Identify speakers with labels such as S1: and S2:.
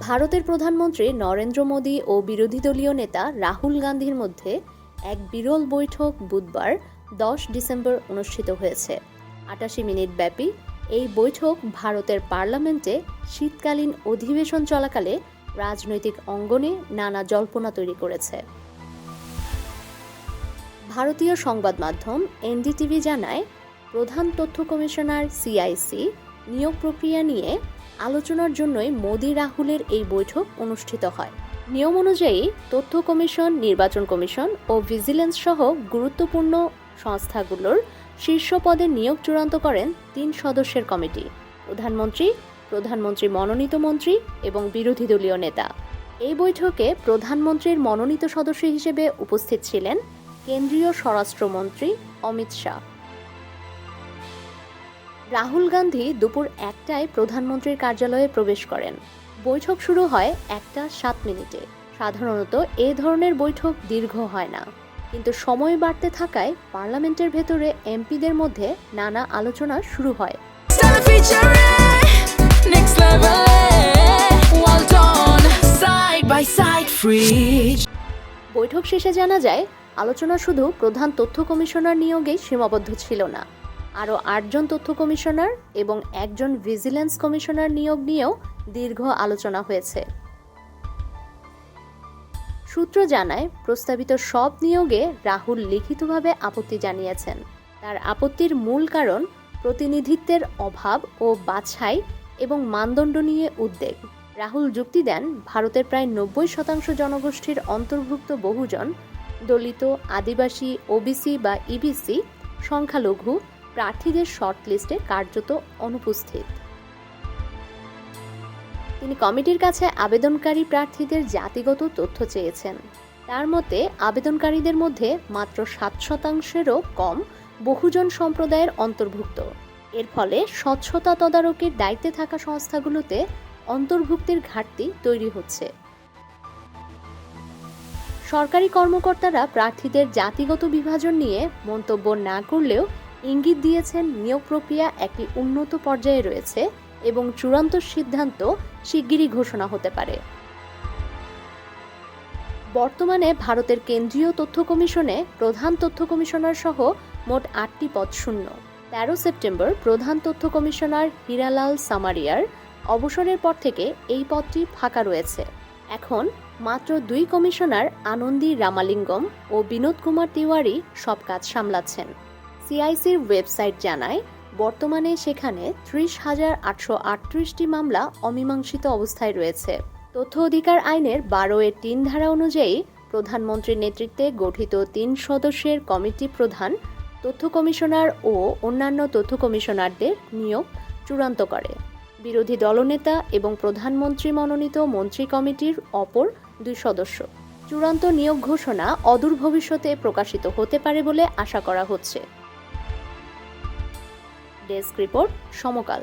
S1: ভারতের প্রধানমন্ত্রী নরেন্দ্র মোদী ও বিরোধী দলীয় নেতা রাহুল গান্ধীর মধ্যে এক বিরল বৈঠক বুধবার 10 ডিসেম্বর অনুষ্ঠিত হয়েছে। ৮৮ মিনিট ব্যাপী এই বৈঠক ভারতের পার্লামেন্টে শীতকালীন অধিবেশন চলাকালে রাজনৈতিক অঙ্গনে নানা জল্পনা তৈরি করেছে। ভারতীয় সংবাদ মাধ্যম এনডিটিভি জানায়, প্রধান তথ্য কমিশনার সিআইসি নিয়োগ প্রক্রিয়া নিয়ে আলোচনার জন্যই মোদি রাহুলের এই বৈঠক অনুষ্ঠিত হয়। নিয়ম অনুযায়ী তথ্য কমিশন, নির্বাচন কমিশন ও ভিজিলেন্স সহ গুরুত্বপূর্ণ সংস্থাগুলোর শীর্ষ পদে নিয়োগ চূড়ান্ত করেন 3 সদস্যের কমিটি: প্রধানমন্ত্রী মনোনীত মন্ত্রী এবং বিরোধী দলীয় নেতা। এই বৈঠকে প্রধানমন্ত্রীর মনোনীত সদস্য হিসেবে উপস্থিত ছিলেন কেন্দ্রীয় স্বরাষ্ট্রমন্ত্রী অমিত শাহ। রাহুল গান্ধী দুপুর 1টায় প্রধানমন্ত্রীর কার্যালয়ে প্রবেশ করেন। বৈঠক শুরু হয় 1:07 সাধারণত এ ধরনের বৈঠক দীর্ঘ হয় না, কিন্তু সময় বাড়তে থাকায় পার্লামেন্টের ভেতরে এমপিদের মধ্যে নানা আলোচনা শুরু হয়। বৈঠক শেষে জানা যায়, আলোচনা শুধু প্রধান তথ্য কমিশনার নিয়োগেই সীমাবদ্ধ ছিল না। আরও 8 জন তথ্য কমিশনার এবং 1 জন ভিজিলেন্স কমিশনার নিয়োগ নিয়েও দীর্ঘ আলোচনা হয়েছে। সূত্র জানায়, প্রস্তাবিত সব নিয়োগে রাহুল লিখিতভাবে আপত্তি জানিয়েছেন। তার আপত্তির মূল কারণ প্রতিনিধিত্বের অভাব ও বাছাই এবং মানদণ্ড নিয়ে উদ্বেগ। রাহুল যুক্তি দেন, ভারতের প্রায় 90% জনগোষ্ঠীর অন্তর্ভুক্ত বহুজন, দলিত, আদিবাসী, ওবিসি বা ইবিসি, সংখ্যালঘু প্রার্থীদের শর্টলিস্টে কার্যত অনুপস্থিত। তিনি কমিটির কাছে আবেদনকারী প্রার্থীদের জাতিগত তথ্য চেয়েছেন। তার মতে, আবেদনকারীদের মধ্যে মাত্র 7%-এরও কম বহুজন সম্প্রদায়ের অন্তর্ভুক্ত। এর ফলে স্বচ্ছতা তদারকির দায়িত্বে থাকা সংস্থাগুলোতে অন্তর্ভুক্তির ঘাটতি তৈরি হচ্ছে। সরকারি কর্মকর্তারা প্রার্থীদের জাতিগত বিভাজন নিয়ে মন্তব্য না করলেও ইঙ্গিত দিয়েছেন নিয়োগ প্রক্রিয়া একটি উন্নত পর্যায়ে রয়েছে এবং চূড়ান্ত সিদ্ধান্ত শিগগিরই ঘোষণা হতে পারে। বর্তমানে ভারতের কেন্দ্রীয় তথ্য কমিশনে প্রধান তথ্য কমিশনার সহ মোট 8টি পদ শূন্য। 13 সেপ্টেম্বর প্রধান তথ্য কমিশনার হীরালাল সামারিয়ার অবসরের পর থেকে এই পদটি ফাঁকা রয়েছে। এখন মাত্র 2 কমিশনার আনন্দী রামালিঙ্গম ও বিনোদ কুমার তিওয়ারি সব কাজ সামলাচ্ছেন। সিআইসির ওয়েবসাইট জানায়, বর্তমানে সেখানে 30,838টি মামলা অমীমাংসিত অবস্থায় রয়েছে। তথ্য অধিকার আইনের 12-3 ধারা অনুযায়ী প্রধানমন্ত্রীর নেতৃত্বে গঠিত 3 সদস্যের কমিটি প্রধান তথ্য কমিশনার ও অন্যান্য তথ্য কমিশনারদের নিয়োগ চূড়ান্ত করে। বিরোধী দলনেতা এবং প্রধানমন্ত্রী মনোনীত মন্ত্রী কমিটির অপর 2 সদস্য। চূড়ান্ত নিয়োগ ঘোষণা অদূর ভবিষ্যতে প্রকাশিত হতে পারে বলে আশা করা হচ্ছে। ডেস্ক রিপোর্ট, সমকাল।